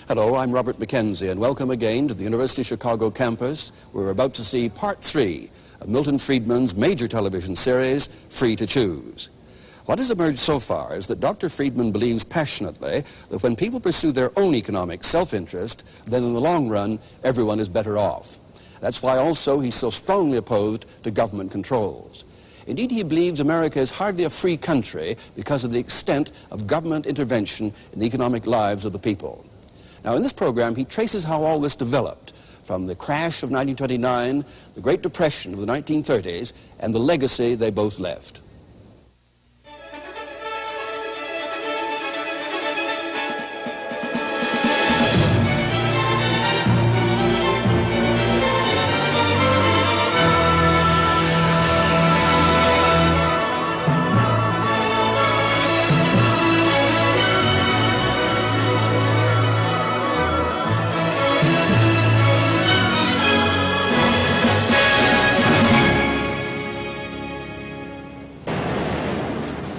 Hello, I'm Robert McKenzie, and welcome again to the University of Chicago campus. We're about to see part 3 of Milton Friedman's major television series, Free to Choose. What has emerged so far is that Dr. Friedman believes passionately that when people pursue their own economic self-interest, then in the long run, everyone is better off. That's why also he's so strongly opposed to government controls. Indeed, he believes America is hardly a free country because of the extent of government intervention in the economic lives of the people. Now, in this program, he traces how all this developed, from the crash of 1929, the Great Depression of the 1930s, and the legacy they both left.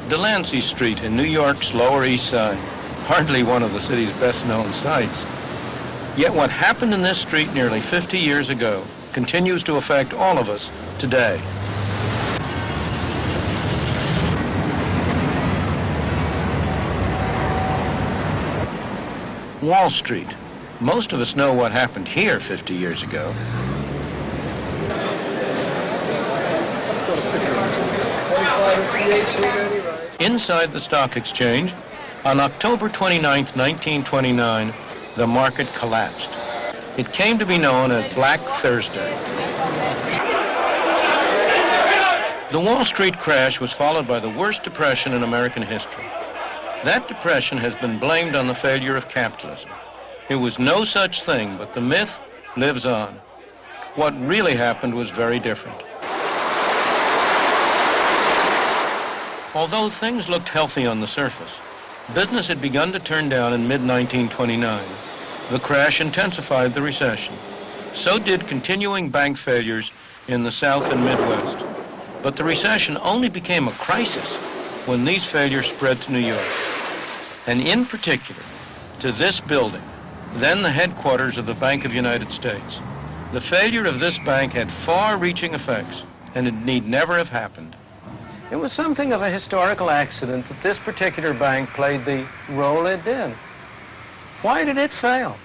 Delancey Street in New York's Lower East Side, hardly one of the city's best-known sights. Yet what happened in this street nearly 50 years ago continues to affect all of us today. Wall Street. Most of us know what happened here 50 years ago. Inside the stock exchange, on October 29, 1929, the market collapsed. It came to be known as Black Thursday. The Wall Street crash was followed by the worst depression in American history. That depression has been blamed on the failure of capitalism. It was no such thing, but the myth lives on. What really happened was very different. Although things looked healthy on the surface, business had begun to turn down in mid-1929. The crash intensified the recession. So did continuing bank failures in the South and Midwest. But the recession only became a crisis when these failures spread to New York, and in particular to this building, then the headquarters of the Bank of the United States. The failure of this bank had far-reaching effects, and it need never have happened. It was something of a historical accident that this particular bank played the role it did. Why did it fail?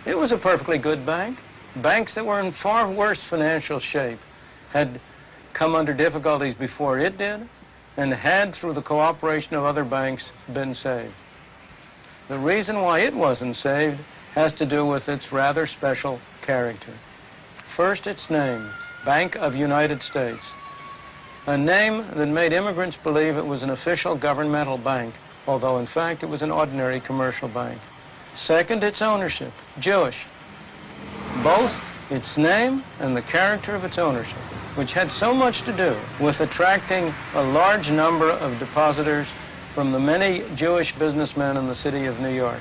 It was a perfectly good bank. Banks that were in far worse financial shape had come under difficulties before it did, and had, through the cooperation of other banks, been saved. The reason why it wasn't saved has to do with its rather special character. First, its name, Bank of United States. A name that made immigrants believe it was an official governmental bank, although in fact it was an ordinary commercial bank. Second, its ownership, Jewish. Both its name and the character of its ownership, which had so much to do with attracting a large number of depositors from the many Jewish businessmen in the city of New York.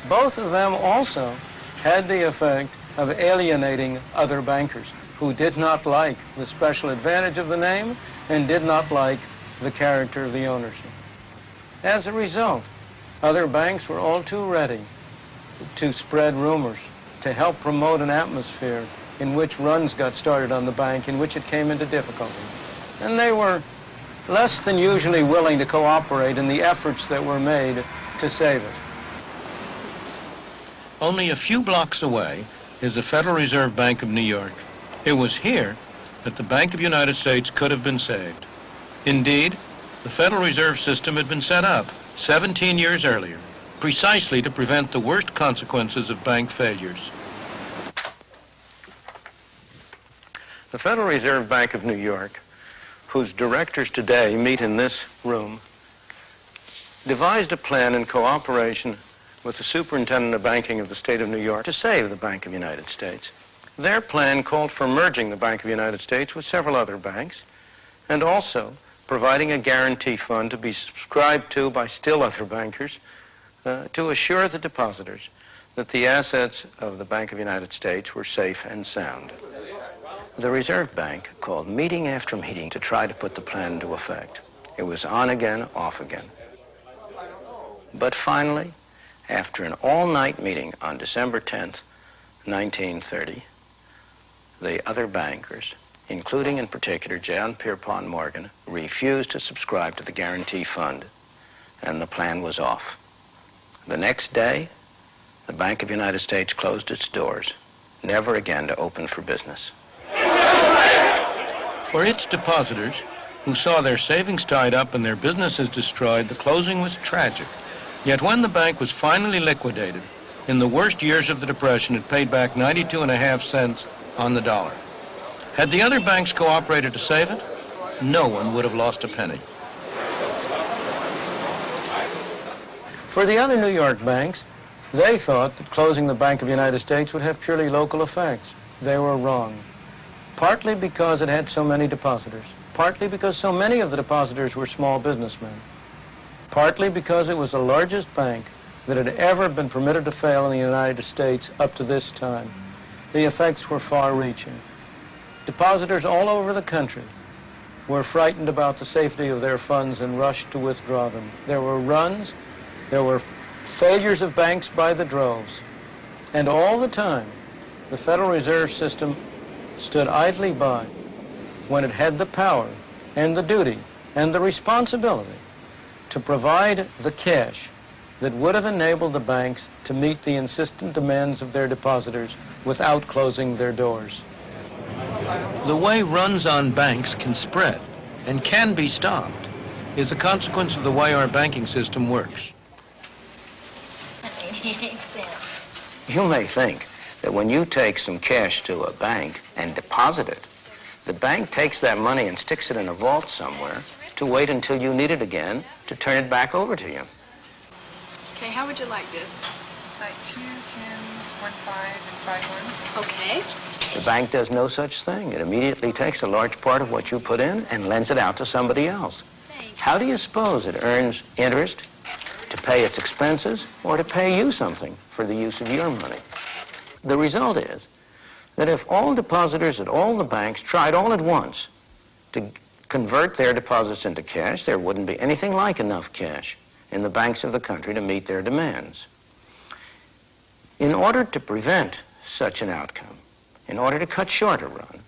Both of them also had the effect of alienating other bankers who did not like the special advantage of the name and did not like the character of the ownership. As a result, other banks were all too ready to spread rumors, to help promote an atmosphere in which runs got started on the bank, in which it came into difficulty. And they were less than usually willing to cooperate in the efforts that were made to save it. Only a few blocks away is the Federal Reserve Bank of New York. It was here that the Bank of the United States could have been saved. Indeed, the Federal Reserve System had been set up 17 years earlier, precisely to prevent the worst consequences of bank failures. The Federal Reserve Bank of New York, whose directors today meet in this room, devised a plan in cooperation with the Superintendent of Banking of the state of New York to save the Bank of the United States. Their plan called for merging the Bank of the United States with several other banks, and also providing a guarantee fund to be subscribed to by still other bankers to assure the depositors that the assets of the Bank of the United States were safe and sound. The Reserve Bank called meeting after meeting to try to put the plan into effect. It was on again, off again. But finally, After an all-night meeting on December 10th, 1930, the other bankers, including in particular John Pierpont Morgan, refused to subscribe to the guarantee fund, and the plan was off. The next day, the Bank of the United States closed its doors, never again to open for business. For its depositors, who saw their savings tied up and their businesses destroyed, the closing was tragic. Yet when the bank was finally liquidated, in the worst years of the Depression, it paid back 92.5 cents on the dollar. Had the other banks cooperated to save it, no one would have lost a penny. For the other New York banks, they thought that closing the Bank of the United States would have purely local effects. They were wrong. Partly because it had so many depositors. Partly because so many of the depositors were small businessmen. Partly because it was the largest bank that had ever been permitted to fail in the United States up to this time. The effects were far-reaching. Depositors all over the country were frightened about the safety of their funds and rushed to withdraw them. There were runs, there were failures of banks by the droves. And all the time, the Federal Reserve System stood idly by when it had the power and the duty and the responsibility to provide the cash that would have enabled the banks to meet the insistent demands of their depositors without closing their doors. The way runs on banks can spread and can be stopped is a consequence of the way our banking system works. You may think that when you take some cash to a bank and deposit it, the bank takes that money and sticks it in a vault somewhere to wait until you need it again to turn it back over to you. Okay, how would you like this? Like 2 10s, 1 5, and 5 1s. Okay. The bank does no such thing. It immediately takes a large part of what you put in and lends it out to somebody else. Thanks. How do you suppose it earns interest to pay its expenses or to pay you something for the use of your money? The result is that if all depositors at all the banks tried all at once to convert their deposits into cash, there wouldn't be anything like enough cash in the banks of the country to meet their demands. In order to prevent such an outcome, in order to cut short a run,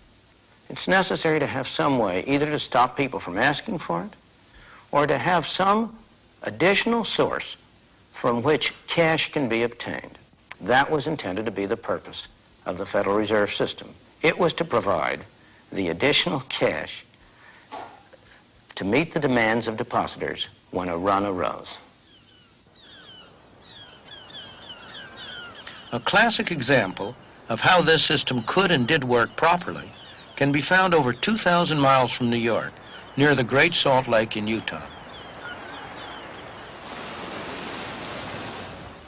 it's necessary to have some way either to stop people from asking for it or to have some additional source from which cash can be obtained. That was intended to be the purpose of the Federal Reserve System. It was to provide the additional cash to meet the demands of depositors when a run arose. A classic example of how this system could and did work properly can be found over 2,000 miles from New York, near the Great Salt Lake in Utah.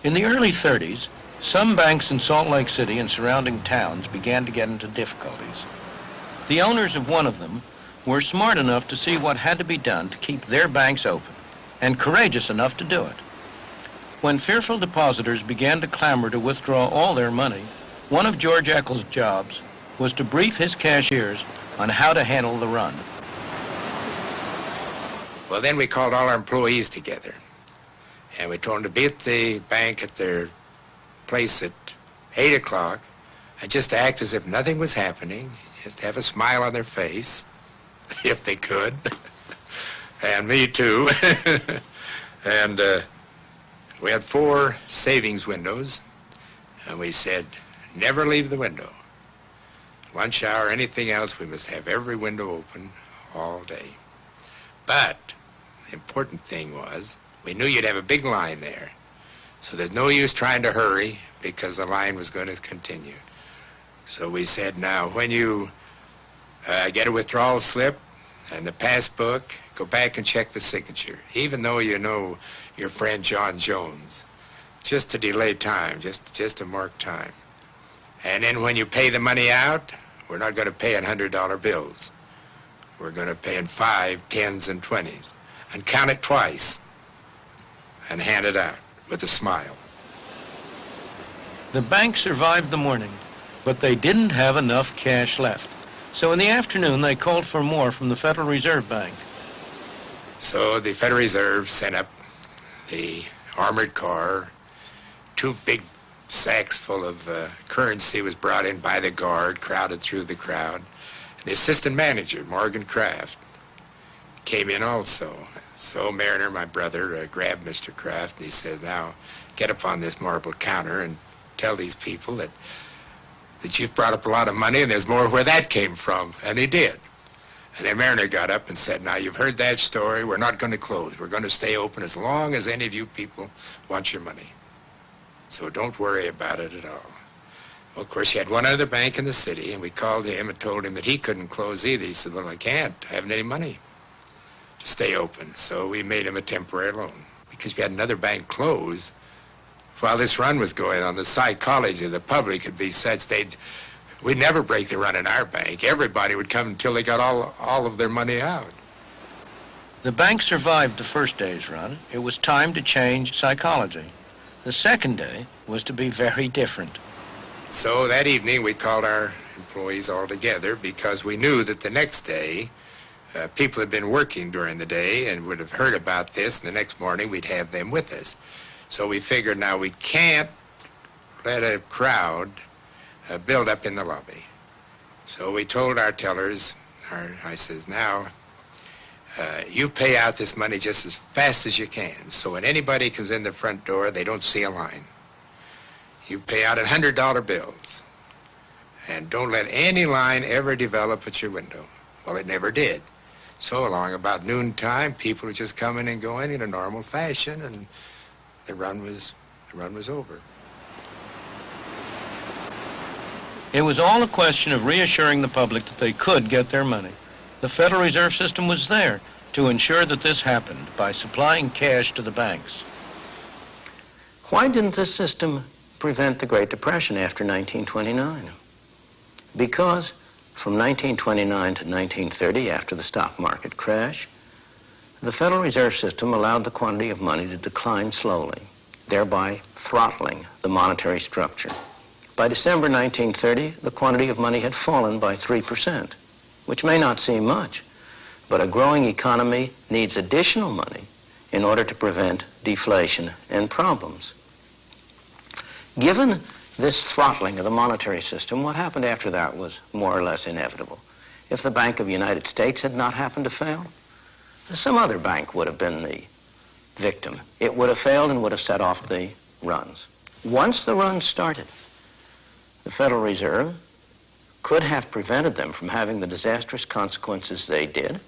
In the early 30s, some banks in Salt Lake City and surrounding towns began to get into difficulties. The owners of one of them were smart enough to see what had to be done to keep their banks open, and courageous enough to do it. When fearful depositors began to clamor to withdraw all their money, one of George Eccles' jobs was to brief his cashiers on how to handle the run. Well, then we called all our employees together, and we told them to be at the bank at their place at 8 o'clock, and just to act as if nothing was happening, just have a smile on their face, if they could, and me too. And we had 4 savings windows, and we said, never leave the window. Lunch hour, anything else, we must have every window open all day. But the important thing was, we knew you'd have a big line there, so there's no use trying to hurry because the line was going to continue. So we said, now, when you get a withdrawal slip and the passbook, go back and check the signature, even though you know your friend John Jones, just to delay time, just to mark time. And then when you pay the money out, we're not going to pay in $100 bills. We're going to pay in 5, 10s, and 20s, and count it twice, and hand it out with a smile. The bank survived the morning, but they didn't have enough cash left. So in the afternoon, they called for more from the Federal Reserve Bank. So the Federal Reserve sent up the armored car 2 big sacks full of currency was brought in by the guard, crowded through the crowd. And the assistant manager, Morgan Kraft, came in also. So Mariner, my brother, grabbed Mr. Kraft and he said, now get up on this marble counter and tell these people that you've brought up a lot of money and there's more where that came from. And he did. And then Mariner got up and said, now you've heard that story, we're not going to close. We're going to stay open as long as any of you people want your money. So don't worry about it at all. Well, of course, he had one other bank in the city, and we called him and told him that he couldn't close either. He said, well, I can't. I haven't any money to stay open. So we made him a temporary loan. Because we had another bank closed while this run was going on. The psychology of the public would be such we'd never break the run in our bank. Everybody would come until they got all of their money out. The bank survived the first day's run. It was time to change psychology. The second day was to be very different. So that evening we called our employees all together because we knew that the next day people had been working during the day and would have heard about this, and the next morning we'd have them with us. So we figured now we can't let a crowd build up in the lobby. So we told our tellers, I says, now you pay out this money just as fast as you can. So when anybody comes in the front door, they don't see a line. You pay out $100 bills. And don't let any line ever develop at your window. Well, it never did. So along about noontime, people were just coming and going in a normal fashion, and the run was over. It was all a question of reassuring the public that they could get their money. The Federal Reserve System was there to ensure that this happened by supplying cash to the banks. Why didn't this system prevent the Great Depression after 1929? Because from 1929 to 1930, after the stock market crash, the Federal Reserve System allowed the quantity of money to decline slowly, thereby throttling the monetary structure. By December 1930, the quantity of money had fallen by 3%, which may not seem much, but a growing economy needs additional money in order to prevent deflation and problems. Given this throttling of the monetary system, what happened after that was more or less inevitable. If the Bank of the United States had not happened to fail, some other bank would have been the victim. It would have failed and would have set off the runs. Once the runs started, the Federal Reserve could have prevented them from having the disastrous consequences they did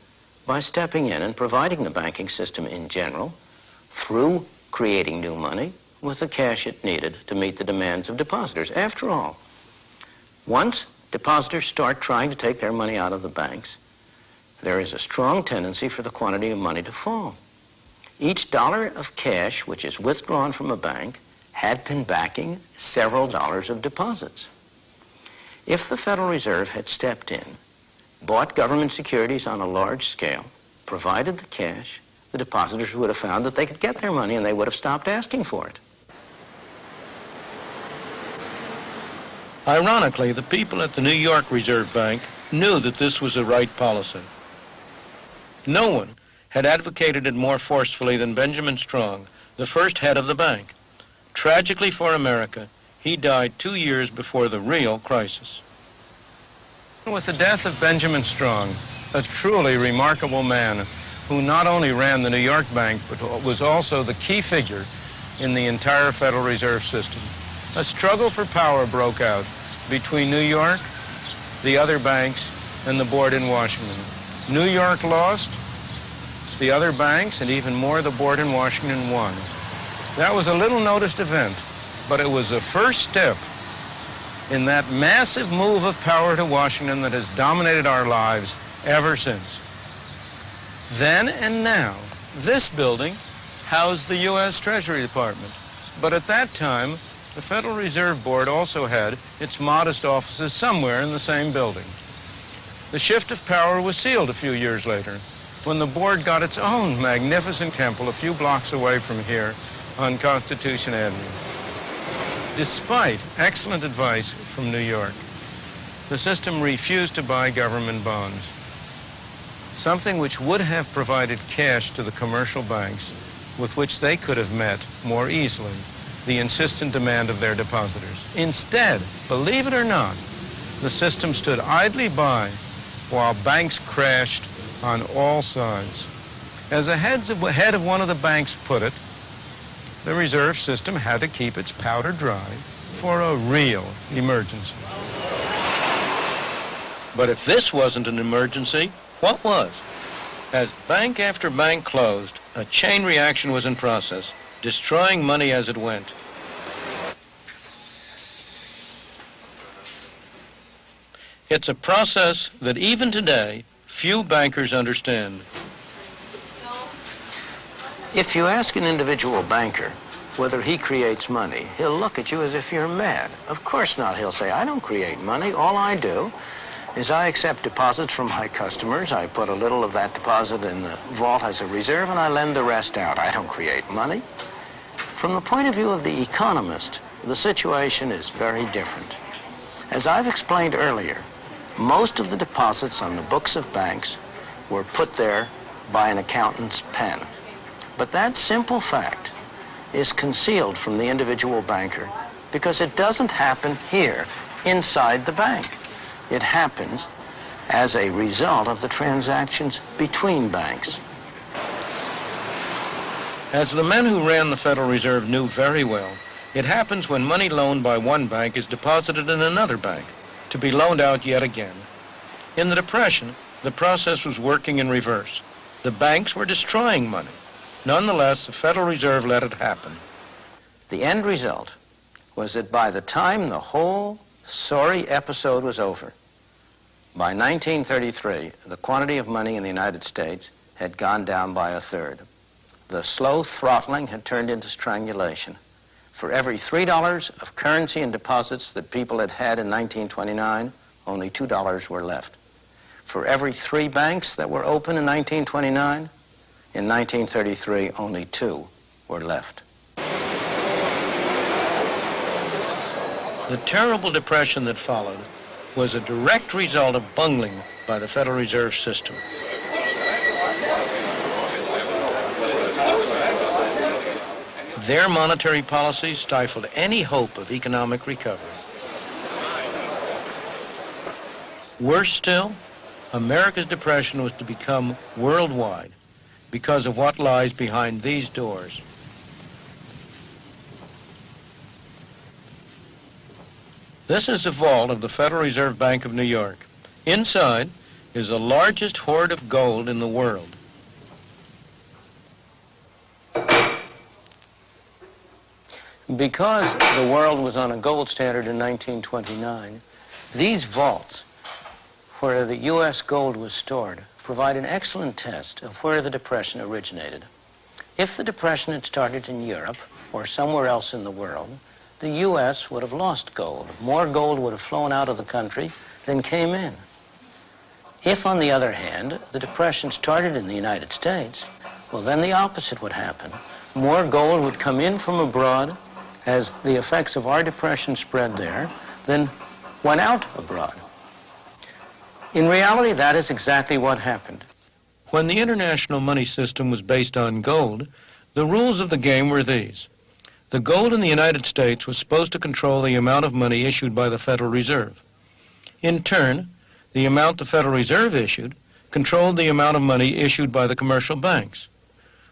by stepping in and providing the banking system in general, through creating new money, with the cash it needed to meet the demands of depositors. After all, once depositors start trying to take their money out of the banks, there is a strong tendency for the quantity of money to fall. Each dollar of cash which is withdrawn from a bank had been backing several dollars of deposits. If the Federal Reserve had stepped in, bought government securities on a large scale, provided the cash, the depositors would have found that they could get their money and they would have stopped asking for it. Ironically, the people at the New York Reserve Bank knew that this was the right policy. No one had advocated it more forcefully than Benjamin Strong, the first head of the bank. Tragically for America, he died 2 years before the real crisis. With the death of Benjamin Strong, a truly remarkable man who not only ran the New York Bank, but was also the key figure in the entire Federal Reserve System, a struggle for power broke out between New York, the other banks, and the board in Washington. New York lost, the other banks, and even more, the board in Washington won. That was a little noticed event, but it was the first step in that massive move of power to Washington that has dominated our lives ever since. Then and now, this building housed the U.S. Treasury Department. But at that time, the Federal Reserve Board also had its modest offices somewhere in the same building. The shift of power was sealed a few years later, when the board got its own magnificent temple a few blocks away from here on Constitution Avenue. Despite excellent advice from New York, the system refused to buy government bonds, something which would have provided cash to the commercial banks with which they could have met more easily the insistent demand of their depositors. Instead, believe it or not, the system stood idly by while banks crashed on all sides. As the head of one of the banks put it, the reserve system had to keep its powder dry for a real emergency. But if this wasn't an emergency, what was? As bank after bank closed, a chain reaction was in process, destroying money as it went. It's a process that even today, few bankers understand. If you ask an individual banker whether he creates money, he'll look at you as if you're mad. Of course not. He'll say, I don't create money. All I do is I accept deposits from my customers. I put a little of that deposit in the vault as a reserve, and I lend the rest out. I don't create money. From the point of view of the economist, the situation is very different. As I've explained earlier, most of the deposits on the books of banks were put there by an accountant's pen. But that simple fact is concealed from the individual banker because it doesn't happen here inside the bank. It happens as a result of the transactions between banks. As the men who ran the Federal Reserve knew very well, it happens when money loaned by one bank is deposited in another bank to be loaned out yet again. In the Depression, the process was working in reverse. The banks were destroying money. Nonetheless, the Federal Reserve let it happen. The end result was that by the time the whole sorry episode was over, by 1933, the quantity of money in the United States had gone down by a third. The slow throttling had turned into strangulation. For every $3 of currency and deposits that people had had in 1929, only $2 were left. For every 3 banks that were open in 1929, in 1933, only 2 were left. The terrible depression that followed was a direct result of bungling by the Federal Reserve System. Their monetary policy stifled any hope of economic recovery. Worse still, America's depression was to become worldwide because of what lies behind these doors. This is the vault of the Federal Reserve Bank of New York. Inside is the largest hoard of gold in the world. Because the world was on a gold standard in 1929, these vaults, where the U.S. gold was stored, provide an excellent test of where the Depression originated. If the Depression had started in Europe or somewhere else in the world, the U.S. would have lost gold. More gold would have flown out of the country than came in. If, on the other hand, the Depression started in the United States, well, then the opposite would happen. More gold would come in from abroad as the effects of our depression spread there than went out abroad. In reality, that is exactly what happened. When the international money system was based on gold, the rules of the game were these. The gold in the United States was supposed to control the amount of money issued by the Federal Reserve. In turn, the amount the Federal Reserve issued controlled the amount of money issued by the commercial banks,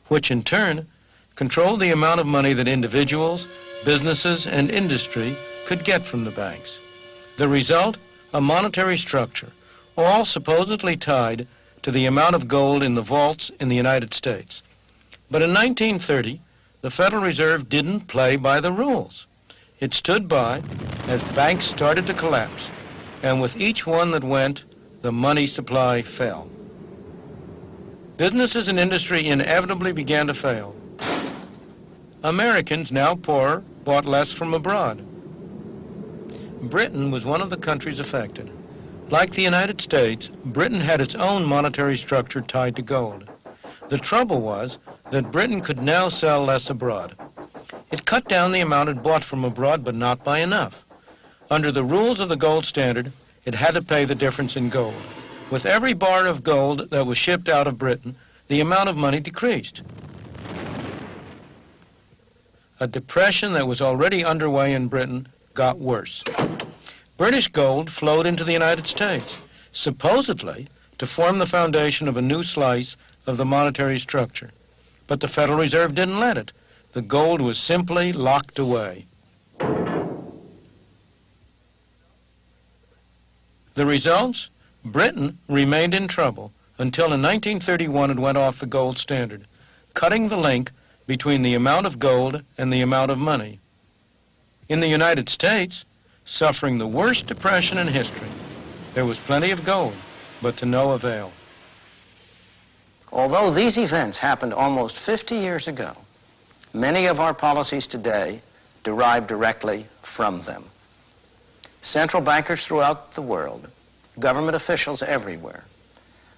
which in turn controlled the amount of money that individuals, businesses, and industry could get from the banks. The result, a monetary structure, all supposedly tied to the amount of gold in the vaults in the United States. But in 1930, the Federal Reserve didn't play by the rules. It stood by as banks started to collapse, and with each one that went, the money supply fell. Businesses and industry inevitably began to fail. Americans, now poorer, bought less from abroad. Britain was one of the countries affected. Like the United States, Britain had its own monetary structure tied to gold. The trouble was that Britain could now sell less abroad. It cut down the amount it bought from abroad, but not by enough. Under the rules of the gold standard, it had to pay the difference in gold. With every bar of gold that was shipped out of Britain, the amount of money decreased. a depression that was already underway in Britain got worse. British gold flowed into the United States, supposedly to form the foundation of a new slice of the monetary structure. But the Federal Reserve didn't let it. The gold was simply locked away. The results? Britain remained in trouble until in 1931 it went off the gold standard, cutting the link between the amount of gold and the amount of money. In the United States, suffering the worst depression in history, there was plenty of gold, but to no avail. Although these events happened almost 50 years ago, many of our policies today derive directly from them. Central bankers throughout the world, government officials everywhere,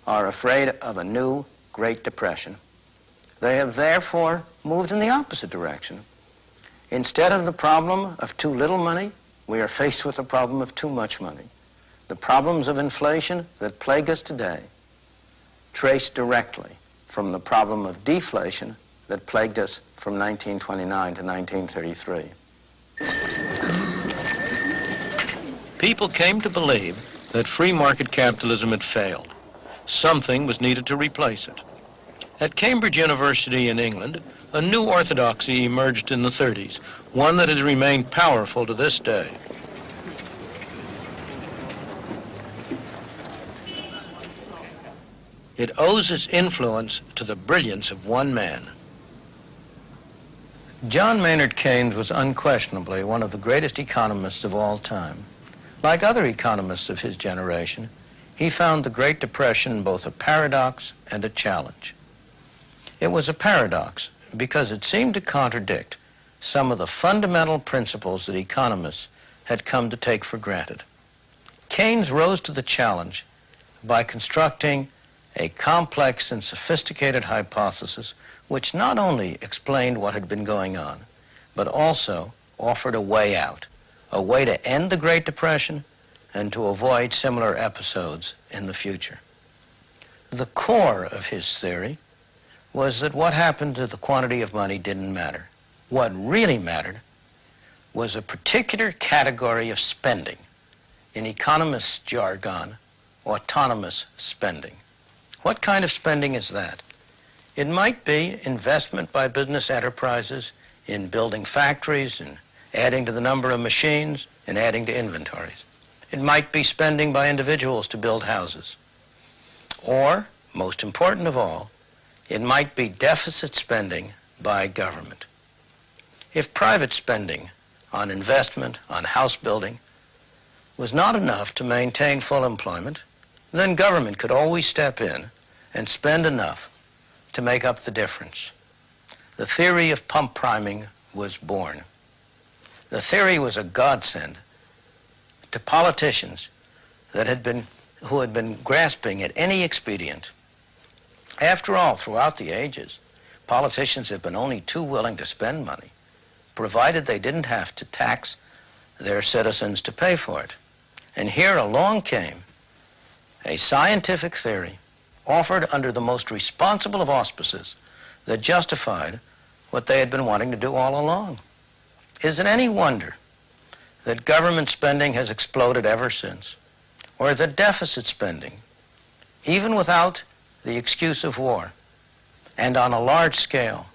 are afraid of a new Great Depression. They have therefore moved in the opposite direction. Instead of the problem of too little money, we are faced with the problem of too much money. The problems of inflation that plague us today trace directly from the problem of deflation that plagued us from 1929 to 1933. People came to believe that free market capitalism had failed. Something was needed to replace it. At Cambridge University in England, a new orthodoxy emerged in the 30s, one that has remained powerful to this day. It owes its influence to the brilliance of one man. John Maynard Keynes was unquestionably one of the greatest economists of all time. Like other economists of his generation, he found the Great Depression both a paradox and a challenge. It was a paradox because it seemed to contradict some of the fundamental principles that economists had come to take for granted. Keynes rose to the challenge by constructing a complex and sophisticated hypothesis which not only explained what had been going on, but also offered a way out, a way to end the Great Depression and to avoid similar episodes in the future. The core of his theory was that what happened to the quantity of money didn't matter. What really mattered was a particular category of spending, in economists' jargon, autonomous spending. What kind of spending is that? It might be investment by business enterprises in building factories and adding to the number of machines and adding to inventories. It might be spending by individuals to build houses. Or, most important of all, it might be deficit spending by government. If private spending on investment, on house building, was not enough to maintain full employment, then government could always step in and spend enough to make up the difference. The theory of pump priming was born. The theory was a godsend to politicians who had been grasping at any expedient. After all, throughout the ages, politicians have been only too willing to spend money, provided they didn't have to tax their citizens to pay for it. And here along came a scientific theory offered under the most responsible of auspices that justified what they had been wanting to do all along. Is it any wonder that government spending has exploded ever since, or that deficit spending, even without the excuse of war, and on a large scale,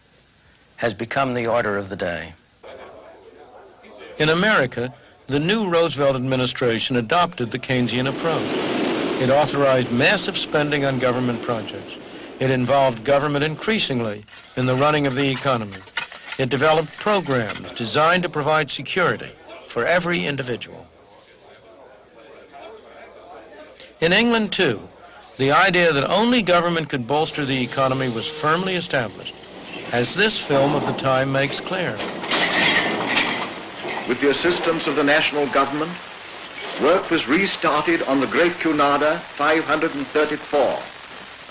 has become the order of the day? In America, the new Roosevelt administration adopted the Keynesian approach. It authorized massive spending on government projects. It involved government increasingly in the running of the economy. It developed programs designed to provide security for every individual. In England, too, the idea that only government could bolster the economy was firmly established, as this film of the time makes clear. With the assistance of the national government, work was restarted on the Great Cunarder 534,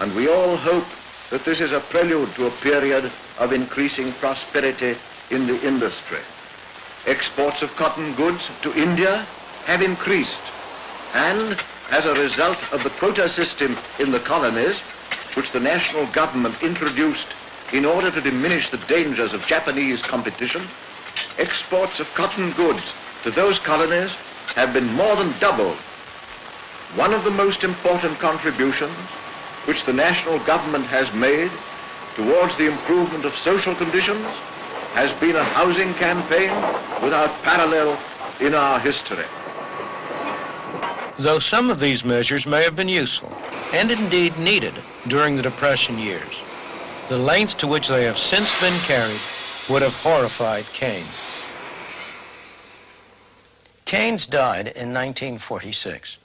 and we all hope that this is a prelude to a period of increasing prosperity in the industry. Exports of cotton goods to India have increased, and as a result of the quota system in the colonies, which the national government introduced in order to diminish the dangers of Japanese competition, exports of cotton goods to those colonies have been more than doubled. One of the most important contributions which the national government has made towards the improvement of social conditions has been a housing campaign without parallel in our history. Though some of these measures may have been useful, and indeed needed during the Depression years, the lengths to which they have since been carried would have horrified Keynes. Keynes died in 1946.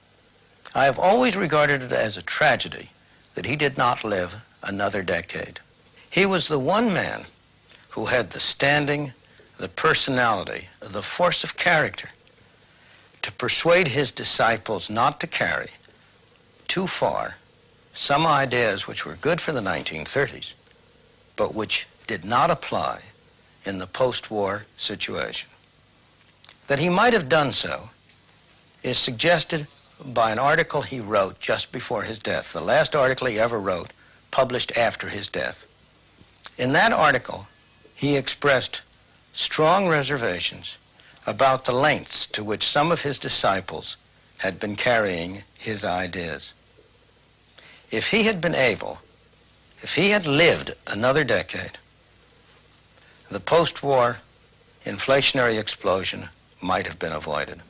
I have always regarded it as a tragedy that he did not live another decade. He was the one man who had the standing, the personality, the force of character to persuade his disciples not to carry too far some ideas which were good for the 1930s, but which did not apply in the post-war situation. That he might have done so is suggested by an article he wrote just before his death, the last article he ever wrote, published after his death. In that article, he expressed strong reservations about the lengths to which some of his disciples had been carrying his ideas. If he had been able, if he had lived another decade, the post-war inflationary explosion might have been avoided.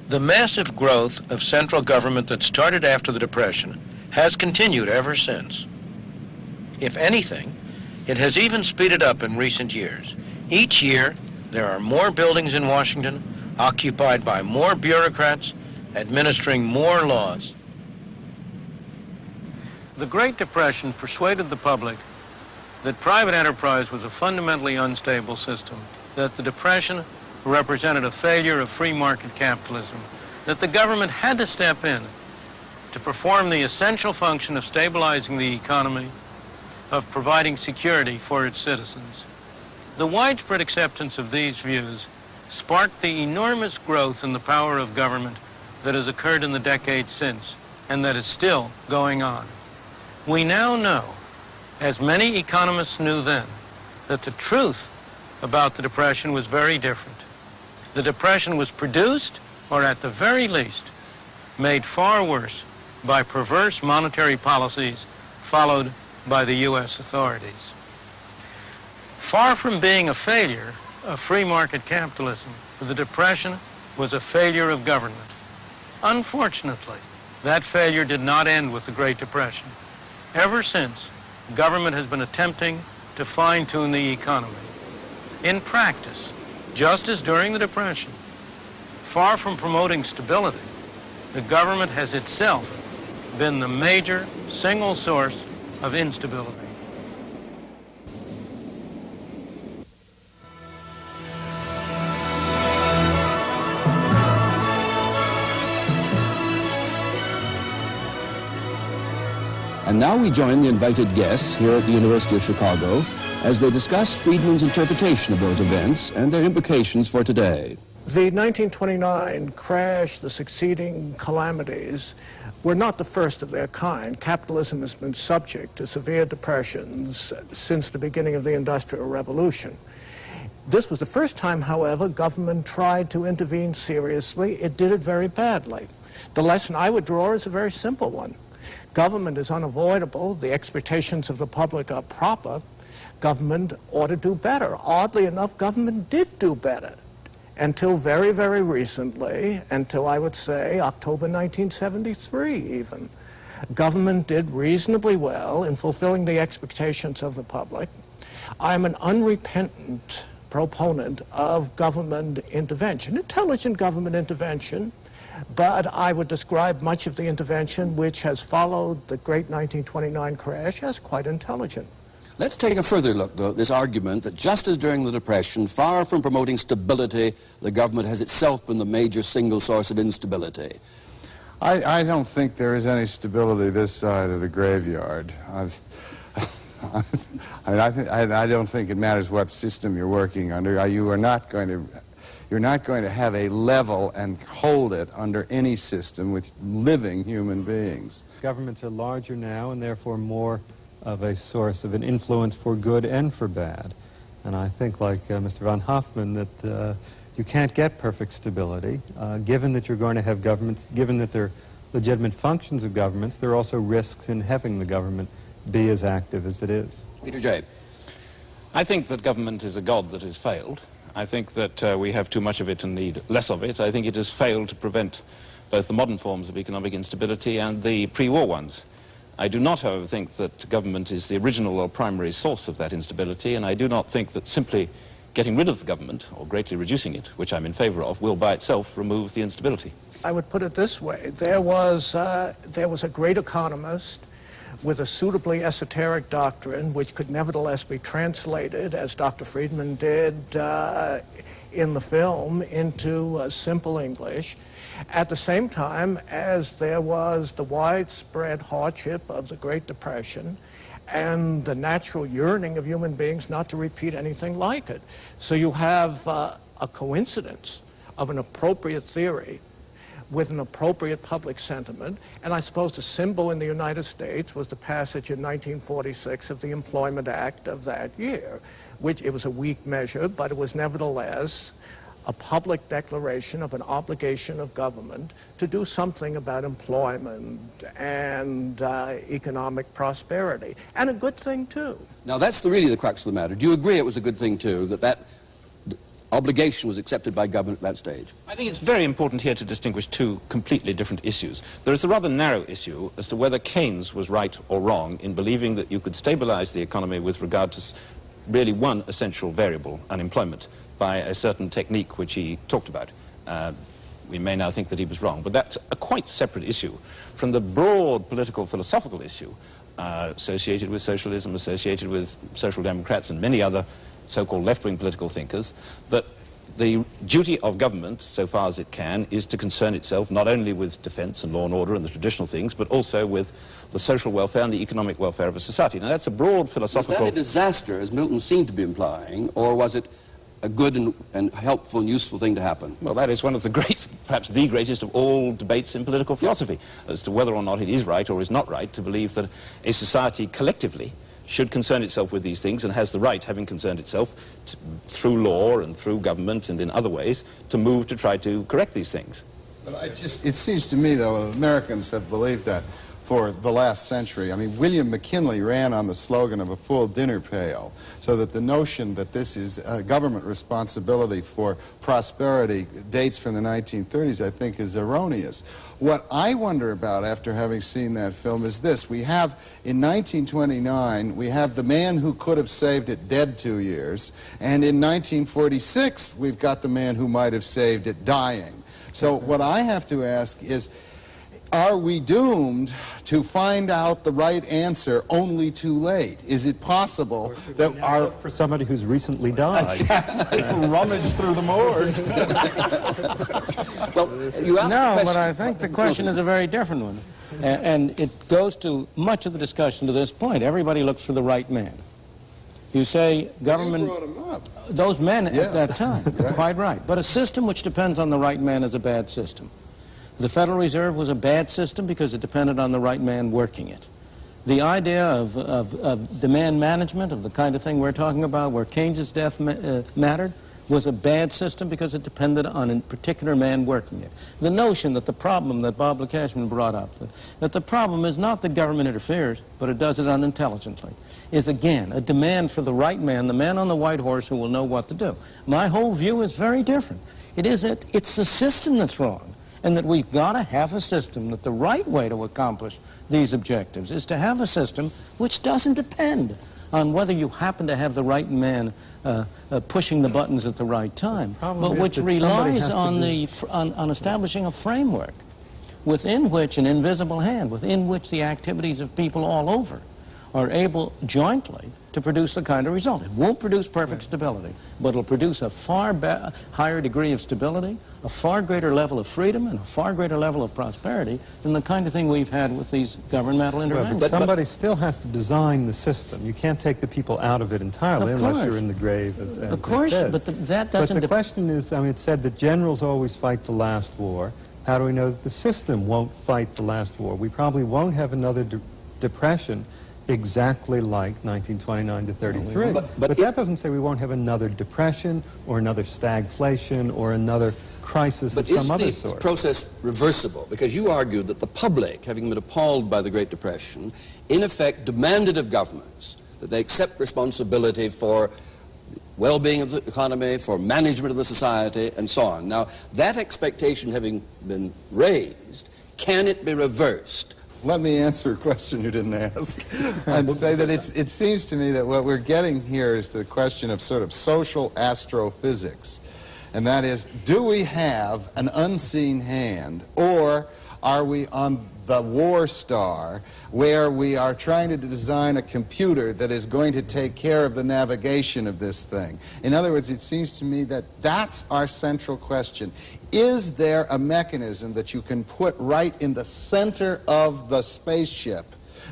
The massive growth of central government that started after the Depression has continued ever since. If anything, it has even speeded up in recent years. Each year, there are more buildings in Washington, occupied by more bureaucrats, administering more laws. The Great Depression persuaded the public that private enterprise was a fundamentally unstable system, that the Depression represented a failure of free market capitalism, that the government had to step in to perform the essential function of stabilizing the economy, of providing security for its citizens. The widespread acceptance of these views sparked the enormous growth in the power of government that has occurred in the decades since, and that is still going on. We now know, as many economists knew then, that the truth about the Depression was very different. The Depression was produced, or at the very least, made far worse by perverse monetary policies followed by the U.S. authorities. Far from being a failure of free market capitalism, the Depression was a failure of government. Unfortunately, that failure did not end with the Great Depression. Ever since, government has been attempting to fine-tune the economy. In practice, just as during the Depression, far from promoting stability, the government has itself been the major single source of instability. And now we join the invited guests here at the University of Chicago as they discuss Friedman's interpretation of those events and their implications for today. The 1929 crash, the succeeding calamities, were not the first of their kind. Capitalism has been subject to severe depressions since the beginning of the Industrial Revolution. This was the first time, however, government tried to intervene seriously. It did it very badly. The lesson I would draw is a very simple one. Government is unavoidable. The expectations of the public are proper. Government ought to do better. Oddly enough, government did do better until very, very recently, until I would say October 1973 even. Government did reasonably well in fulfilling the expectations of the public. I'm an unrepentant proponent of government intervention, intelligent government intervention, but I would describe much of the intervention which has followed the great 1929 crash as quite intelligent. Let's take a further look, though, at this argument that just as during the Depression, far from promoting stability, the government has itself been the major single source of instability. I don't think there is any stability this side of the graveyard. I don't think it matters what system you're working under. You're not going to have a level and hold it under any system with living human beings. Governments are larger now and therefore more of a source of an influence for good and for bad. And I think, like Mr. von Hoffman, that you can't get perfect stability. Given that you're going to have governments, given that there are legitimate functions of governments, there are also risks in having the government be as active as it is. Peter J. I think that government is a god that has failed. I think that we have too much of it and need less of it. I think it has failed to prevent both the modern forms of economic instability and the pre-war ones. I do not, however, think that government is the original or primary source of that instability, and I do not think that simply getting rid of the government, or greatly reducing it, which I'm in favor of, will by itself remove the instability. I would put it this way. There was a great economist with a suitably esoteric doctrine which could nevertheless be translated, as Dr. Friedman did in the film, into simple English, at the same time as there was the widespread hardship of the Great Depression and the natural yearning of human beings not to repeat anything like it. So you have a coincidence of an appropriate theory with an appropriate public sentiment, and I suppose the symbol in the United States was the passage in 1946 of the Employment Act of that year, which it was a weak measure, but it was nevertheless a public declaration of an obligation of government to do something about employment and economic prosperity, and a good thing too. Now that's really the crux of the matter. Do you agree it was a good thing too, that obligation was accepted by government at that stage? I think it's very important here to distinguish two completely different issues. There is the rather narrow issue as to whether Keynes was right or wrong in believing that you could stabilize the economy with regard to really one essential variable, unemployment, by a certain technique which he talked about. We may now think that he was wrong, but that's a quite separate issue from the broad political philosophical issue associated with socialism, associated with social democrats and many other so-called left-wing political thinkers, that the duty of government, so far as it can, is to concern itself not only with defense and law and order and the traditional things, but also with the social welfare and the economic welfare of a society. Now that's a broad philosophical... Was that a disaster, as Milton seemed to be implying, or was it a good and helpful and useful thing to happen? Well, that is one of the great, perhaps the greatest of all debates in political philosophy, as to whether or not it is right or is not right to believe that a society collectively should concern itself with these things and has the right, having concerned itself through law and through government and in other ways, to move to try to correct these things. But it seems to me, though, Americans have believed that for the last century. I mean, William McKinley ran on the slogan of a full dinner pail, so that the notion that this is a government responsibility for prosperity dates from the 1930s, I think, is erroneous. What I wonder about after having seen that film is this. We have, in 1929, we have the man who could have saved it dead 2 years, and in 1946, we've got the man who might have saved it dying. So what I have to ask is, are we doomed to find out the right answer only too late? Is it possible that our... For somebody who's recently died. Rummage through the morgue. Well, you asked no, but I think the question is a very different one. And it goes to much of the discussion to this point. Everybody looks for the right man. You say government... You brought him up. Those men at that time, quite right. But a system which depends on the right man is a bad system. The Federal Reserve was a bad system because it depended on the right man working it. The idea of demand management, of the kind of thing we're talking about, where Keynes's death mattered, was a bad system because it depended on a particular man working it. The notion that the problem that Bob Cashman brought up, that the problem is not that government interferes, but it does it unintelligently, is again a demand for the right man, the man on the white horse who will know what to do. My whole view is very different. It's the system that's wrong. And that we've got to have a system, that the right way to accomplish these objectives is to have a system which doesn't depend on whether you happen to have the right man pushing the buttons at the right time, but which relies on establishing a framework within which an invisible hand, within which the activities of people all over are able jointly to produce the kind of result. It won't produce perfect stability, but it'll produce a far higher degree of stability, a far greater level of freedom, and a far greater level of prosperity than the kind of thing we've had with these governmental interventions. But somebody still has to design the system. You can't take the people out of it entirely unless you're in the grave, as of course, but that doesn't... But the question is, I mean, it's said that generals always fight the last war. How do we know that the system won't fight the last war? We probably won't have another depression exactly like 1929 to 33. But that doesn't say we won't have another depression or another stagflation or another crisis of some other sort. But is the process reversible? Because you argued that the public, having been appalled by the Great Depression, in effect demanded of governments that they accept responsibility for well-being of the economy, for management of the society, and so on. Now, that expectation having been raised, can it be reversed? Let me answer a question you didn't ask and say that it seems to me that what we're getting here is the question of sort of social astrophysics. And that is, do we have an unseen hand, or are we on the war star where we are trying to design a computer that is going to take care of the navigation of this thing? In other words, it seems to me that that's our central question. Is there a mechanism that you can put right in the center of the spaceship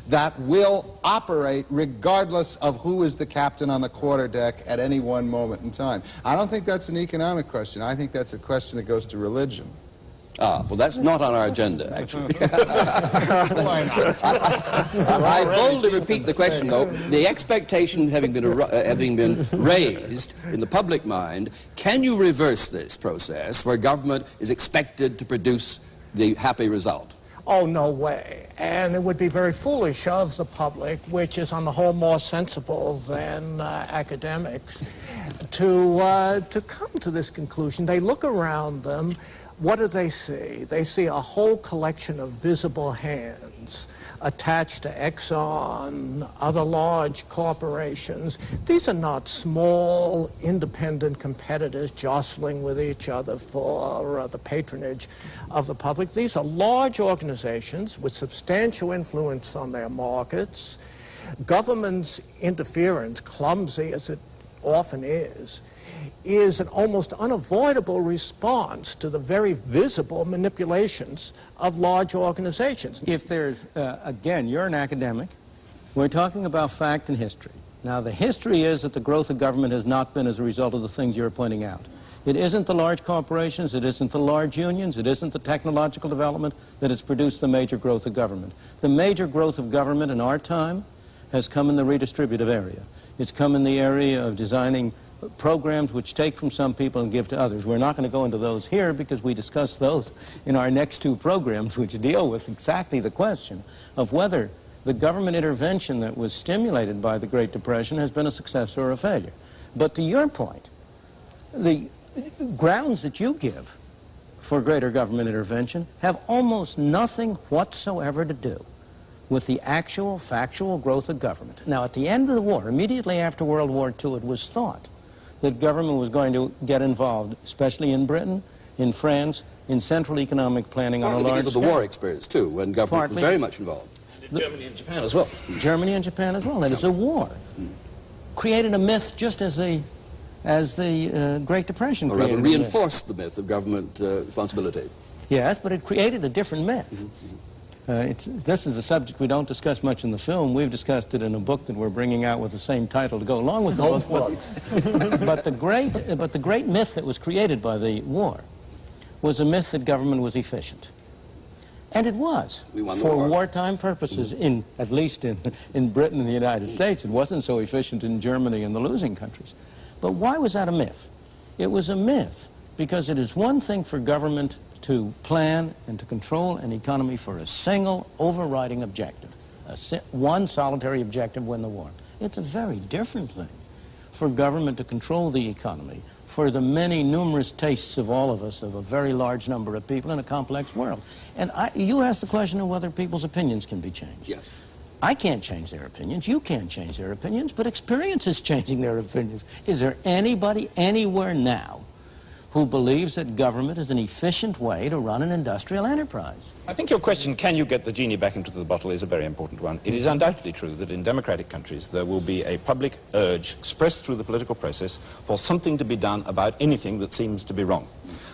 that will operate regardless of who is the captain on the quarterdeck at any one moment in time? I don't think that's an economic question. I think that's a question that goes to religion. Ah, well, that's not on our agenda, actually. I boldly repeat the question, though. The expectation having been raised in the public mind, can you reverse this process where government is expected to produce the happy result? Oh, no way. And it would be very foolish of the public, which is on the whole more sensible than academics, to come to this conclusion. They look around them. What do they see? They see a whole collection of visible hands attached to Exxon, other large corporations. These are not small, independent competitors jostling with each other for the patronage of the public. These are large organizations with substantial influence on their markets. Government's interference, clumsy as it often is an almost unavoidable response to the very visible manipulations of large organizations. If there's, again, you're an academic. We're talking about fact and history. Now, the history is that the growth of government has not been as a result of the things you're pointing out. It isn't the large corporations, it isn't the large unions, it isn't the technological development that has produced the major growth of government. The major growth of government in our time has come in the redistributive area. It's come in the area of designing programs which take from some people and give to others. We're not going to go into those here because we discuss those in our next two programs, which deal with exactly the question of whether the government intervention that was stimulated by the Great Depression has been a success or a failure. But to your point, the grounds that you give for greater government intervention have almost nothing whatsoever to do with the actual factual growth of government. Now, at the end of the war, immediately after World War II, it was thought that government was going to get involved, especially in Britain, in France, in central economic planning on a large scale. Because of the war experience, too, when government was very much involved. And Germany and Japan as well. Germany and Japan as well. And it's a war. Created a myth just as the Great Depression created. Or rather, reinforced the myth of government responsibility. Yes, but it created a different myth. This is a subject we don't discuss much in the film. We've discussed it in a book that we're bringing out with the same title to go along with the book. But the great myth that was created by the war was a myth that government was efficient. And it was, for wartime purposes, at least in Britain and the United States. It wasn't so efficient in Germany and the losing countries. But why was that a myth? It was a myth because it is one thing for government to plan and to control an economy for a single overriding objective, one solitary objective, win the war. It's a very different thing for government to control the economy for the many numerous tastes of all of us, of a very large number of people in a complex world. And you asked the question of whether people's opinions can be changed. Yes. I can't change their opinions, you can't change their opinions, but experience is changing their opinions. Is there anybody anywhere now who believes that government is an efficient way to run an industrial enterprise? I think your question, can you get the genie back into the bottle, is a very important one. It is undoubtedly true that in democratic countries there will be a public urge expressed through the political process for something to be done about anything that seems to be wrong.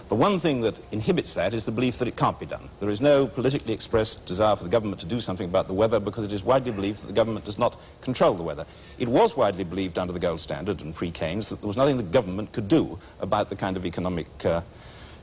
The one thing that inhibits that is the belief that it can't be done. There is no politically expressed desire for the government to do something about the weather because it is widely believed that the government does not control the weather. It was widely believed under the gold standard and pre-Keynes that there was nothing the government could do about the kind of economic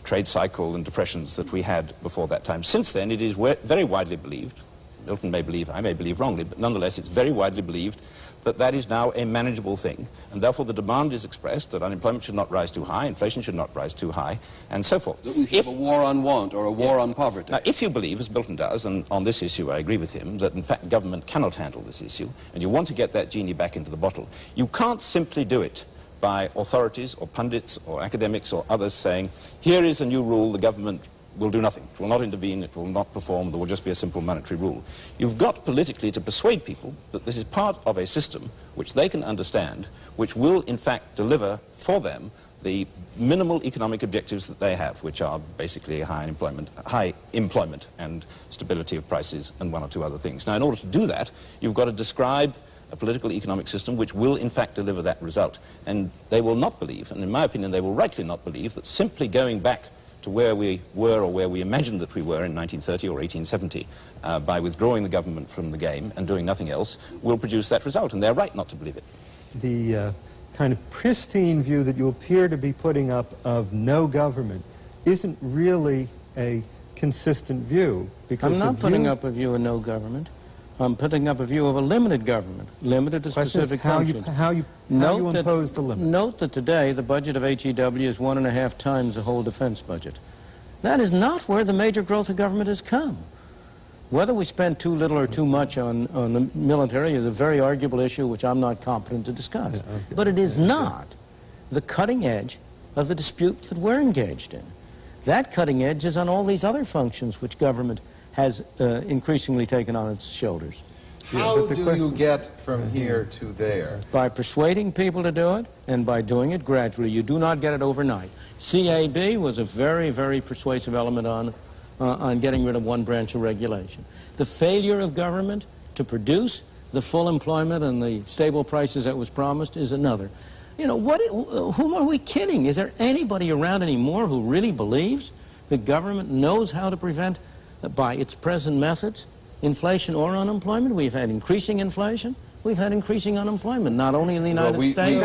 trade cycle and depressions that we had before that time. Since then, it is very widely believed, Milton may believe, I may believe wrongly, but nonetheless it's very widely believed that that is now a manageable thing, and therefore the demand is expressed that unemployment should not rise too high, inflation should not rise too high, and so forth. That we should have a war on want or a war on poverty. Now, if you believe, as Milton does, and on this issue I agree with him, that in fact government cannot handle this issue, and you want to get that genie back into the bottle, you can't simply do it by authorities or pundits or academics or others saying, here is a new rule, the government will do nothing. It will not intervene, it will not perform, there will just be a simple monetary rule. You've got politically to persuade people that this is part of a system which they can understand, which will in fact deliver for them the minimal economic objectives that they have, which are basically high employment and stability of prices and one or two other things. Now, in order to do that, you've got to describe a political economic system which will in fact deliver that result. And they will not believe, and in my opinion they will rightly not believe, that simply going back to where we were or where we imagined that we were in 1930 or 1870 by withdrawing the government from the game and doing nothing else will produce that result, and they're right not to believe it. The kind of pristine view that you appear to be putting up of no government isn't really a consistent view. Because I'm not putting up a view of no government. I'm putting up a view of a limited government, limited to specific functions. How you impose the limit. Note that today the budget of HEW is 1.5 times the whole defense budget. That is not where the major growth of government has come. Whether we spend too little or too much on the military is a very arguable issue which I'm not competent to discuss. Yeah, okay. But it is not the cutting edge of the dispute that we're engaged in. That cutting edge is on all these other functions which government has increasingly taken on its shoulders. How do you get from here to there? By persuading people to do it and by doing it gradually. You do not get it overnight. CAB was a very, very persuasive element on getting rid of one branch of regulation. The failure of government to produce the full employment and the stable prices that was promised is another. You know, whom are we kidding? Is there anybody around anymore who really believes that government knows how to prevent, by its present methods, inflation or unemployment? We've had increasing inflation. We've had increasing unemployment, not only in the United States.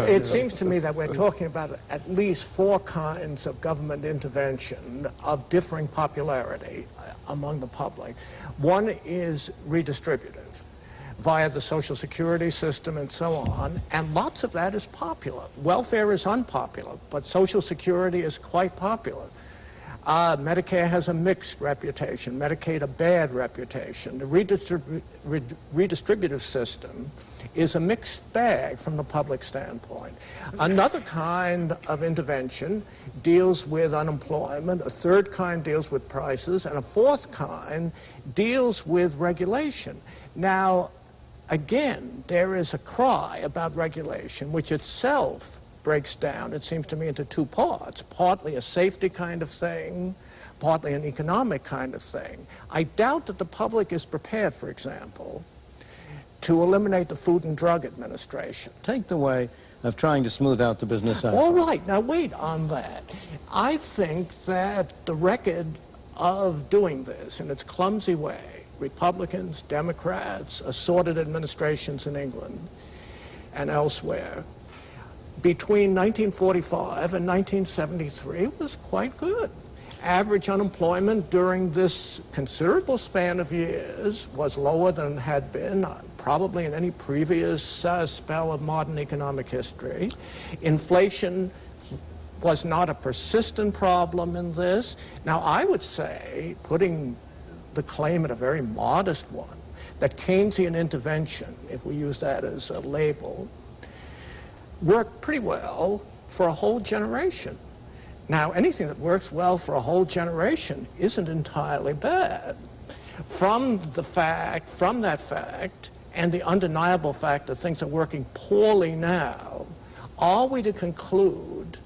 It seems to me that we're talking about at least 4 kinds of government intervention of differing popularity among the public. One is redistributive via the Social Security system and so on, and lots of that is popular. Welfare is unpopular, but Social Security is quite popular. Medicare has a mixed reputation, Medicaid a bad reputation. The redistributive system is a mixed bag from the public standpoint. Another kind of intervention deals with unemployment, a third kind deals with prices, and a fourth kind deals with regulation. Now, again, there is a cry about regulation, which itself breaks down, it seems to me, into 2 parts. Partly a safety kind of thing, partly an economic kind of thing. I doubt that the public is prepared, for example, to eliminate the Food and Drug Administration. Take the way of trying to smooth out the business cycle. All right, now wait on that. I think that the record of doing this in its clumsy way, Republicans, Democrats, assorted administrations in England and elsewhere, between 1945 and 1973 was quite good. Average unemployment during this considerable span of years was lower than it had been probably in any previous spell of modern economic history. Inflation was not a persistent problem in this. Now, I would say, putting the claim at a very modest one, that Keynesian intervention, if we use that as a label, worked pretty well for a whole generation. Now, anything that works well for a whole generation isn't entirely bad. From that fact, and the undeniable fact that things are working poorly now, are we to conclude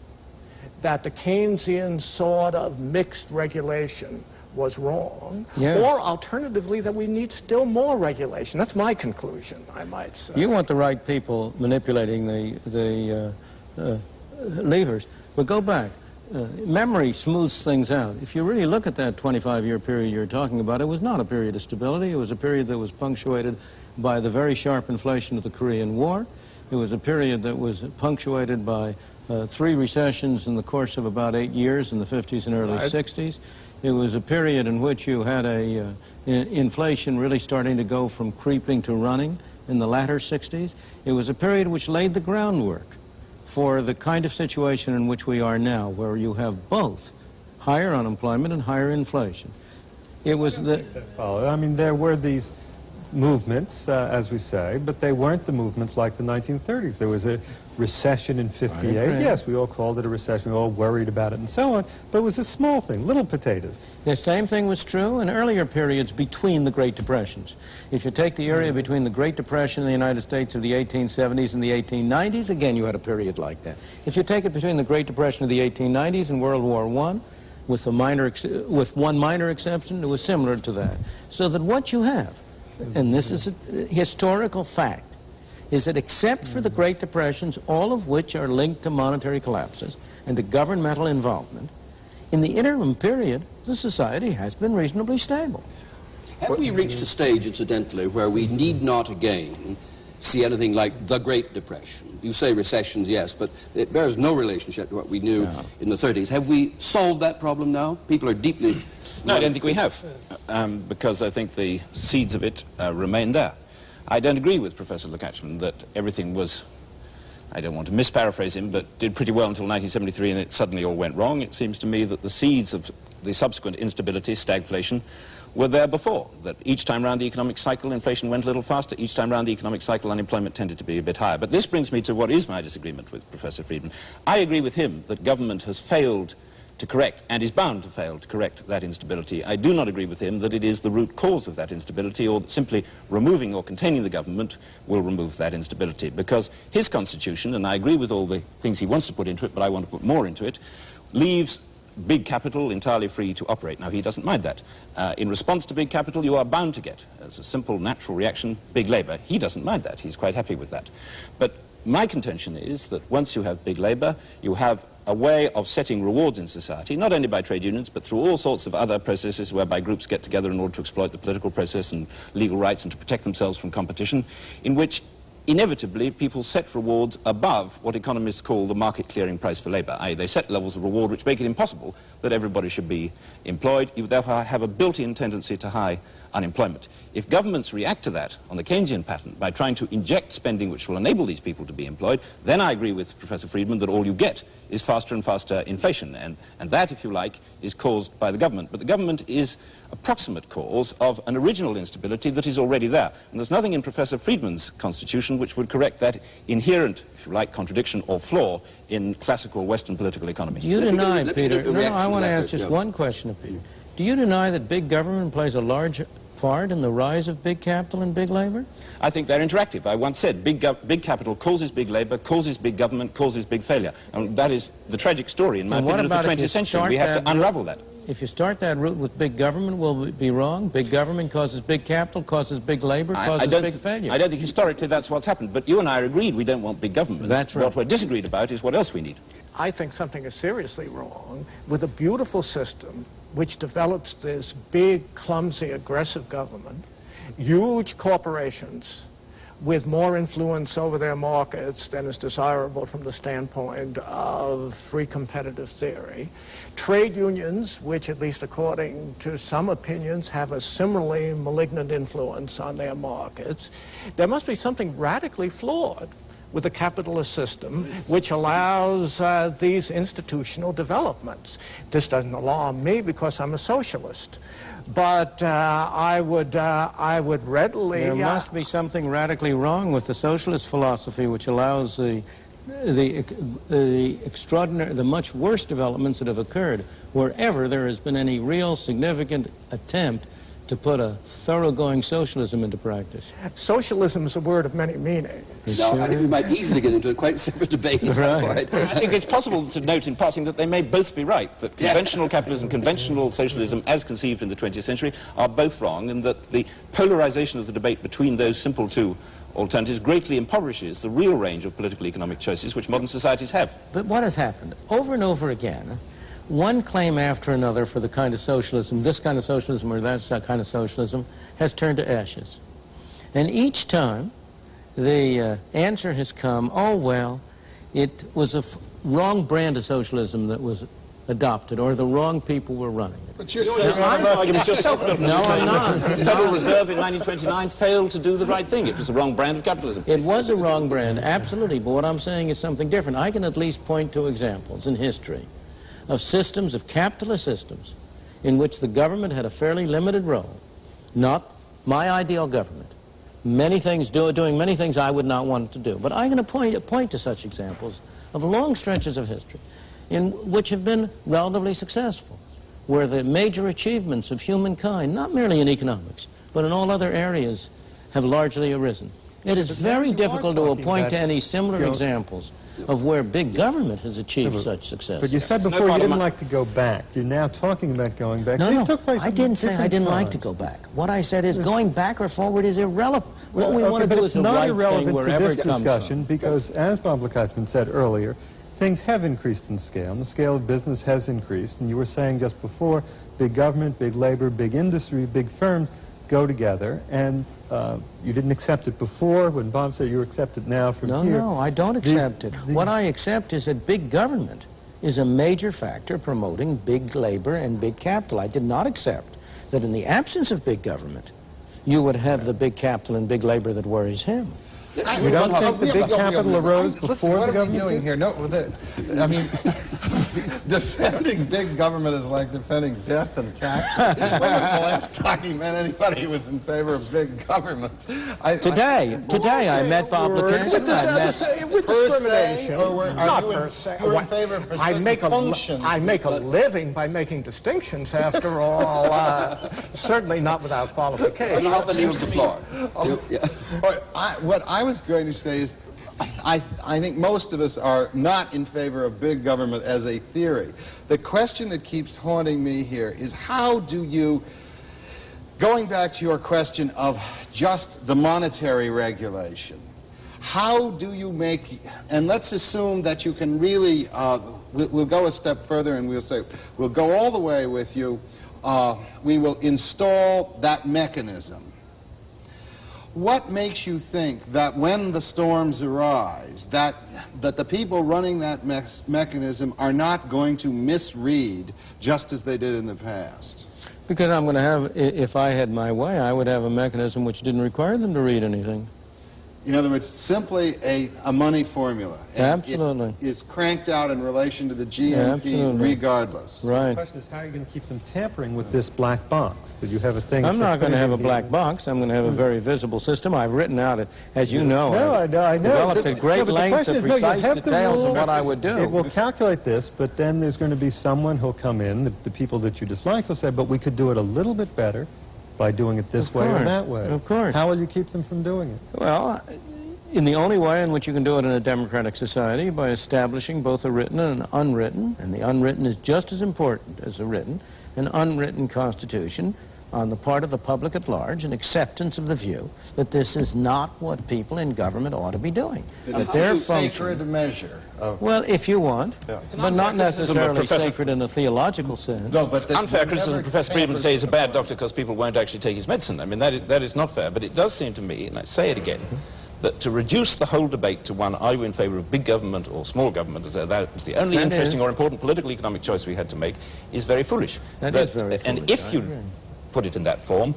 that the Keynesian sort of mixed regulation was wrong, or alternatively that we need still more regulation? That's my conclusion, I might say. You want the right people manipulating the levers, but go back. Memory smooths things out. If you really look at that 25-year period you're talking about, it was not a period of stability. It was a period that was punctuated by the very sharp inflation of the Korean War, It was a period that was punctuated by 3 recessions in the course of about 8 years in the 50s and early 60s. It was a period in which you had inflation really starting to go from creeping to running in the latter 60s. It was a period which laid the groundwork for the kind of situation in which we are now, where you have both higher unemployment and higher inflation. It was I mean, there were these movements, as we say, but they weren't the movements like the 1930s. There was a recession in 58. Right. Yes, we all called it a recession. We all worried about it and so on, but it was a small thing, little potatoes. The same thing was true in earlier periods between the Great Depressions. If you take the area between the Great Depression in the United States of the 1870s and the 1890s, again, you had a period like that. If you take it between the Great Depression of the 1890s and World War I, with one minor exception, it was similar to that. So that what you have, and this is a historical fact, is that except for the Great Depressions, all of which are linked to monetary collapses and to governmental involvement, in the interim period, the society has been reasonably stable. Have we reached a stage, incidentally, where we need not again see anything like the Great Depression? You say recessions, yes, but it bears no relationship to what we knew in the 30s. Have we solved that problem now? People are deeply... No, I don't think we have, because I think the seeds of it remain there. I don't agree with Professor Lukachman that everything was, I don't want to misparaphrase him, but did pretty well until 1973 and it suddenly all went wrong. It seems to me that the seeds of the subsequent instability, stagflation, were there before, that each time round the economic cycle, inflation went a little faster. Each time round the economic cycle, unemployment tended to be a bit higher. But this brings me to what is my disagreement with Professor Friedman. I agree with him that government has failed to correct, and is bound to fail to correct, that instability. I do not agree with him that it is the root cause of that instability, or that simply removing or containing the government will remove that instability. Because his constitution, and I agree with all the things he wants to put into it, but I want to put more into it, leaves big capital entirely free to operate. Now, he doesn't mind that. In response to big capital, you are bound to get, as a simple natural reaction, big labor. He doesn't mind that. He's quite happy with that. But my contention is that once you have big labor, you have a way of setting rewards in society, not only by trade unions, but through all sorts of other processes whereby groups get together in order to exploit the political process and legal rights and to protect themselves from competition, in which inevitably people set rewards above what economists call the market clearing price for labor, i.e. they set levels of reward which make it impossible that everybody should be employed. You therefore have a built-in tendency to high unemployment. If governments react to that on the Keynesian pattern by trying to inject spending which will enable these people to be employed, then I agree with Professor Friedman that all you get is faster and faster inflation, and that, if you like, is caused by the government. But the government is a proximate cause of an original instability that is already there. And there's nothing in Professor Friedman's constitution which would correct that inherent, if you like, contradiction or flaw in classical Western political economy. Do you deny, Peter, I want to ask just one question of Peter. Do you deny that big government plays a large part in the rise of big capital and big labor? I think they're interactive. I once said big capital causes big labor, causes big government, causes big failure. And that is the tragic story, in my opinion, of the 20th century. We have to unravel that. If you start that route with big government, will it be wrong? Big government causes big capital, causes big labor, causes big failure. I don't think historically that's what's happened. But you and I are agreed we don't want big government. That's right. What we're disagreed about is what else we need. I think something is seriously wrong with a beautiful system which develops this big, clumsy, aggressive government, huge corporations with more influence over their markets than is desirable from the standpoint of free competitive theory, trade unions, which at least according to some opinions have a similarly malignant influence on their markets. There must be something radically flawed with a capitalist system which allows these institutional developments. This doesn't alarm me because I'm a socialist, but I would readily... There must be something radically wrong with the socialist philosophy which allows the much worse developments that have occurred wherever there has been any real significant attempt to put a thoroughgoing socialism into practice. Socialism is a word of many meanings. No, I think we might easily get into a quite separate debate. Right. I think it's possible to note in passing that they may both be right, that conventional capitalism, conventional socialism as conceived in the 20th century are both wrong, and that the polarization of the debate between those simple two alternatives greatly impoverishes the real range of political economic choices which modern societies have. But what has happened? Over and over again, one claim after another for the kind of socialism, this kind of socialism or that kind of socialism, has turned to ashes. And each time, the answer has come, oh, well, it was a wrong brand of socialism that was adopted, or the wrong people were running it. But you're saying an argument yourself. No, I'm not. The Federal Reserve in 1929 failed to do the right thing. It was the wrong brand of capitalism. It was a wrong brand, absolutely. But what I'm saying is something different. I can at least point to examples in history of systems, of capitalist systems, in which the government had a fairly limited role. Not my ideal government. Many things doing many things I would not want it to do. But I'm going to point to such examples of long stretches of history in which have been relatively successful, where the major achievements of humankind, not merely in economics, but in all other areas, have largely arisen. It is very difficult to point to any similar examples of where big government has achieved such success. But you said before you didn't like to go back. You're now talking about going back. No, took place I didn't say I didn't like to go back. What I said is going back or forward is irrelevant. What we want to do is the right thing wherever it comes discussion, because as Bob Lukacsman said earlier, things have increased in scale, and the scale of business has increased. And you were saying just before, big government, big labor, big industry, big firms go together, and you didn't accept it before. When Bob said you accept it now from here. No, I don't accept it. What I accept is that big government is a major factor promoting big labor and big capital. I did not accept that in the absence of big government, you would have the big capital and big labor that worries him. You don't think the big capital arose before the government? What are we doing here? No, I mean, defending big government is like defending death and taxes. When was the last time you met anybody who was in favor of big government? Today I met Bob Lukacsman. With discrimination. Not per se. You're in favor of functions. I make a living by making distinctions, after all. Certainly not without qualification. How often use the floor? What I was going to say is, I think most of us are not in favor of big government as a theory. The question that keeps haunting me here is, how do you, going back to your question of just the monetary regulation, how do you make, and let's assume that you can really, we'll go a step further and we'll say, we'll go all the way with you, we will install that mechanism. What makes you think that when the storms arise, that the people running that mechanism are not going to misread just as they did in the past? Because I'm going to have, if I had my way, I would have a mechanism which didn't require them to read anything. In other words, simply a money formula. And absolutely. It is cranked out in relation to the GNP regardless. Right. The question is, how are you going to keep them tampering with this black box? That you have a thing. I'm not going to have a black box. I'm going to have a very visible system. I've written out, as you know, I know. Developed at great length the precise details of what I would do. It will calculate this, but then there's going to be someone who'll come in, the people that you dislike will say, but we could do it a little bit better by doing it this way or that way. Of course. How will you keep them from doing it? Well, in the only way in which you can do it in a democratic society, by establishing both a written and an unwritten, and the unwritten is just as important as the written, an unwritten constitution on the part of the public at large, an acceptance of the view that this is not what people in government ought to be doing. It's a sacred measure. Well, if you want, but not necessarily sacred in a theological sense. No, but unfair criticism. Professor Friedman says he's a bad doctor because people won't actually take his medicine. I mean, that is not fair, but it does seem to me, and I say it again, that to reduce the whole debate to one, are you in favor of big government or small government, as though that was the only interesting or important political economic choice we had to make, is very foolish. That is very foolish. And if you put it in that form,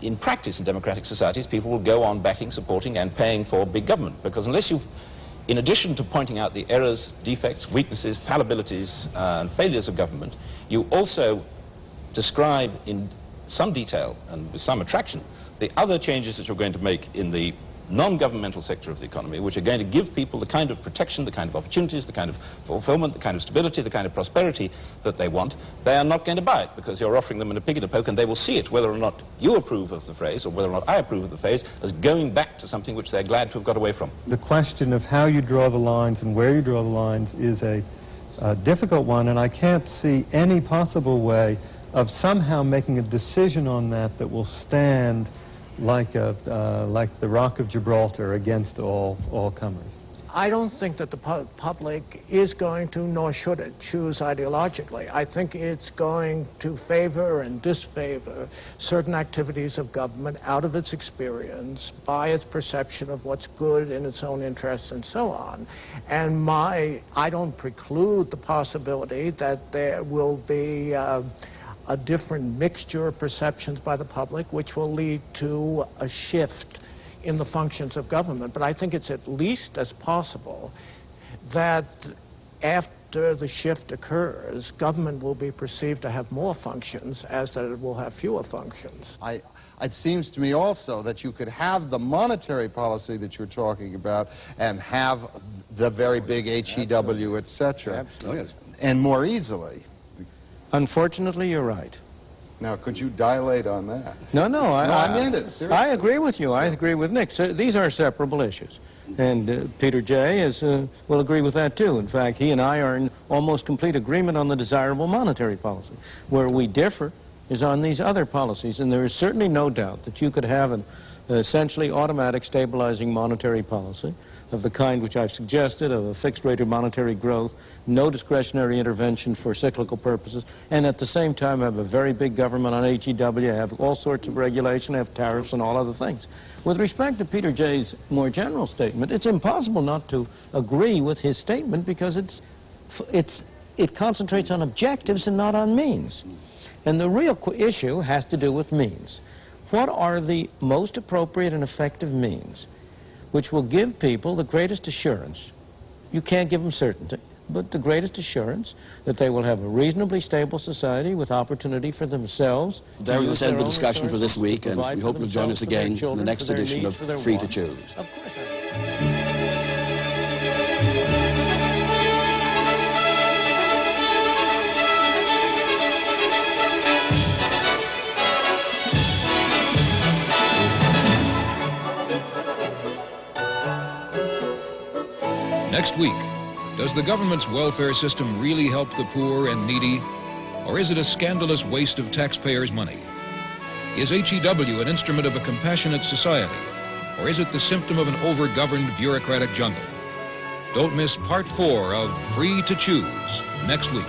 in practice in democratic societies, people will go on backing, supporting, and paying for big government. Because unless you, in addition to pointing out the errors, defects, weaknesses, fallibilities, and failures of government, you also describe in some detail and with some attraction the other changes that you're going to make in the non-governmental sector of the economy, which are going to give people the kind of protection, the kind of opportunities, the kind of fulfillment, the kind of stability, the kind of prosperity that they want. They are not going to buy it because you're offering them in a pig in a poke, and they will see it, whether or not you approve of the phrase or whether or not I approve of the phrase, as going back to something which they're glad to have got away from. The question of how you draw the lines and where you draw the lines is a difficult one, and I can't see any possible way of somehow making a decision on that that will stand like the Rock of Gibraltar against all comers. I don't think that the public is going to, nor should it, choose ideologically. I think it's going to favor and disfavor certain activities of government out of its experience, by its perception of what's good in its own interests and so on. And I don't preclude the possibility that there will be a different mixture of perceptions by the public, which will lead to a shift in the functions of government. But I think it's at least as possible that after the shift occurs, government will be perceived to have more functions as that it will have fewer functions. It seems to me also that you could have the monetary policy that you're talking about and have the very big HEW, etc., and more easily. Unfortunately, you're right. Now, could you dilate on that? No, I meant it, seriously. I agree with you. I agree with Nick. So these are separable issues. And Peter J. will agree with that, too. In fact, he and I are in almost complete agreement on the desirable monetary policy. Where we differ is on these other policies. And there is certainly no doubt that you could have an essentially automatic stabilizing monetary policy of the kind which I've suggested, of a fixed rate of monetary growth, no discretionary intervention for cyclical purposes, and at the same time have a very big government on HEW, have all sorts of regulation, have tariffs and all other things. With respect to Peter J.'s more general statement, it's impossible not to agree with his statement because it concentrates on objectives and not on means. And the real issue has to do with means. What are the most appropriate and effective means which will give people the greatest assurance? You can't give them certainty, but the greatest assurance that they will have a reasonably stable society with opportunity for themselves. There we must end the discussion for this week, and we hope you'll join us again in the next edition of Free to Choose. Of course. Next week, does the government's welfare system really help the poor and needy, or is it a scandalous waste of taxpayers' money? Is HEW an instrument of a compassionate society, or is it the symptom of an over-governed bureaucratic jungle? Don't miss Part 4 of Free to Choose next week.